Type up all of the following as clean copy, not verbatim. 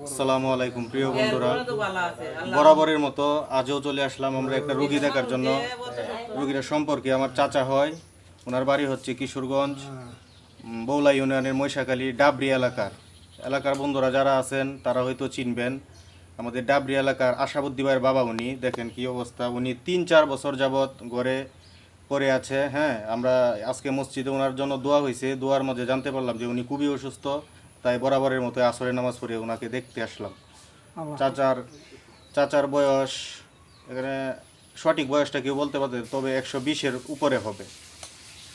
আসসালামু আলাইকুম প্রিয় বন্ধুরা, বরাবরের মতো আজও চলে আসলাম আমরা একটা রুগী দেখার জন্য। রুগীটা সম্পর্কে আমার চাচা হয়, ওনার বাড়ি হচ্ছে কিশোরগঞ্জ বৌলা ইউনিয়নের মৈশাখালী ডাবরি এলাকার বন্ধুরা যারা আছেন তারা হয়তো চিনবেন। আমাদের ডাবরি এলাকার আশাবুদ্দি ভাইয়ের বাবা, উনি দেখেন কি অবস্থা, উনি 3-4 বছর যাবৎ ঘরে পড়ে আছে। হ্যাঁ, আমরা আজকে মসজিদে ওনার জন্য দোয়া হয়েছে, দোয়ার মাঝে জানতে পারলাম যে উনি খুবই অসুস্থ, তাই বরাবরের মতো আসরের নামাজ পড়ে ওনাকে দেখতে আসলাম। চাচার বয়স এখানে সঠিক বয়সটা কেউ বলতে পারবে, তবে 120-এর উপরে হবে।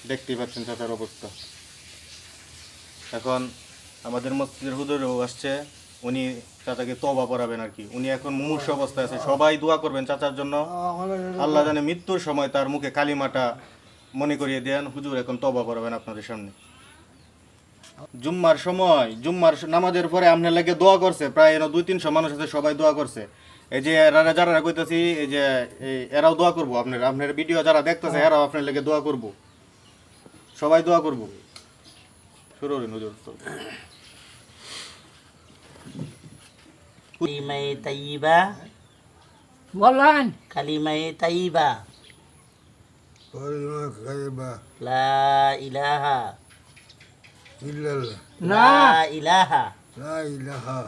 দেখতেই পাচ্ছেন চাচার অবস্থা। এখন আমাদের মসজিদের হুজুরও আসছে, উনি চাচাকে তওবা পড়াবেন আর কি। উনি এখন মুমূর্ষু অবস্থায় আছে, সবাই দোয়া করবেন চাচার জন্য। আল্লাহ জানে মৃত্যুর সময় তার মুখে কালিমাটা মনে করিয়ে দেন। হুজুর এখন তওবা পড়াবেন আপনাদের সামনে। জুম্মার সময়, জুম্মার নামাজের পরে আপনার লাগে দোয়া করছে, প্রায় 200-300 মানুষ আছে, সবাই দোয়া করছে। এই যে যারা কইতাছি, এই যে এরাও দোয়া করবো, আপনার ভিডিও যারা দেখতেছে এরাও আপনার লাগে দোয়া করবো, সবাই দোয়া করবো। শুরু করুন হুজুর। কালিমায়ে তাইয়্যিবা, বলেন। কালিমায়ে তাইয়্যিবা, কালিমা তাইয়্যিবা, লা ইলাহা ইল্লাল্লাহ, না লা ইলাহা লা ইলাহা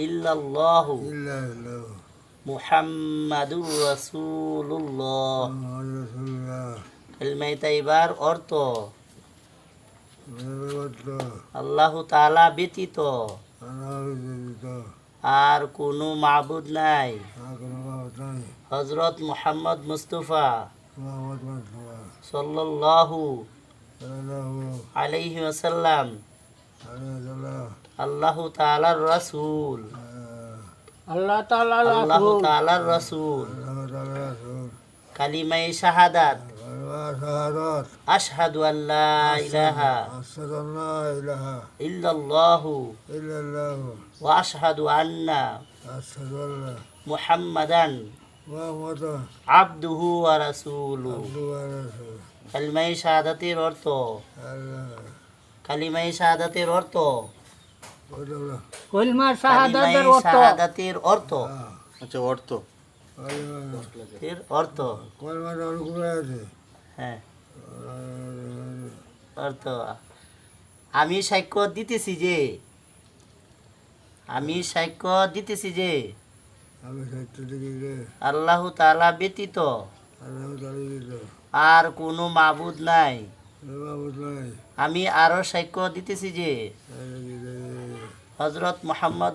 ইল্লাল্লাহু ইল্লাল্লাহ, মুহাম্মাদুর রাসূলুল্লাহ। মুহাম্মাদুর রাসূলুল্লাহ। কালিমায়ে তাইয়্যিবার অর্থ নির্বাচিত আল্লাহু তাআলা ব্যতীত অনাবিদিত আর কোনো মাবুদ নাই। কোনো মাবুদ নাই। হযরত মুহাম্মদ মুস্তাফা মুহাম্মদ মুস্তাফা সাল্লাল্লাহু সাল্লাল্লাহু আলাইহি ওয়াসাল্লাম আলাইহি ওয়াসাল্লাম আল্লাহু তাআলার রাসূল। আল্লাহ তাআলা আল্লাহু রাসূল। তাআলার রাসূল। আল্লাহু তাআলা রাসূল। কালিমায়ে শাহাদাত, কালিমা শাহাদাত, আশহাদু আল্লা ইলাহা আশহাদু আল্লা ইলাহা ইল্লাল্লাহু ইল্লাল্লাহ, ওয়া আশহাদু আন্না আশহাদু আল্লা মুহাম্মাদান মুহাম্মাদান আবদুহু ওয়া রাসূলুহু। আবদুহু ওয়া রাসূলুহু। কালিমায়ে শাহাদাতের অর্থ, আল্লাহ কালিমায়ে শাহাদাতের অর্থ, বলুন। কলিমা শাহাদাতের কালিমায়ে অর্থ। শাহাদাতের অর্থ, আচ্ছা, অর্থ এর অর্থ, কলমাটা অনুকূল আছে। হ্যাঁ অর্থ, আমি সাক্ষ্য দিতেছি যে, আমি সাক্ষ্য দিতেছি যে আমি সত্য দেখি যে আল্লাহু তাআলা ব্যতীত আল্লাহ তালিত আর কোনো মাবুদ নাই। মাবুদ নাই। আমি আরো সাক্ষ্য দিতেছি যে হযরত মুহাম্মদ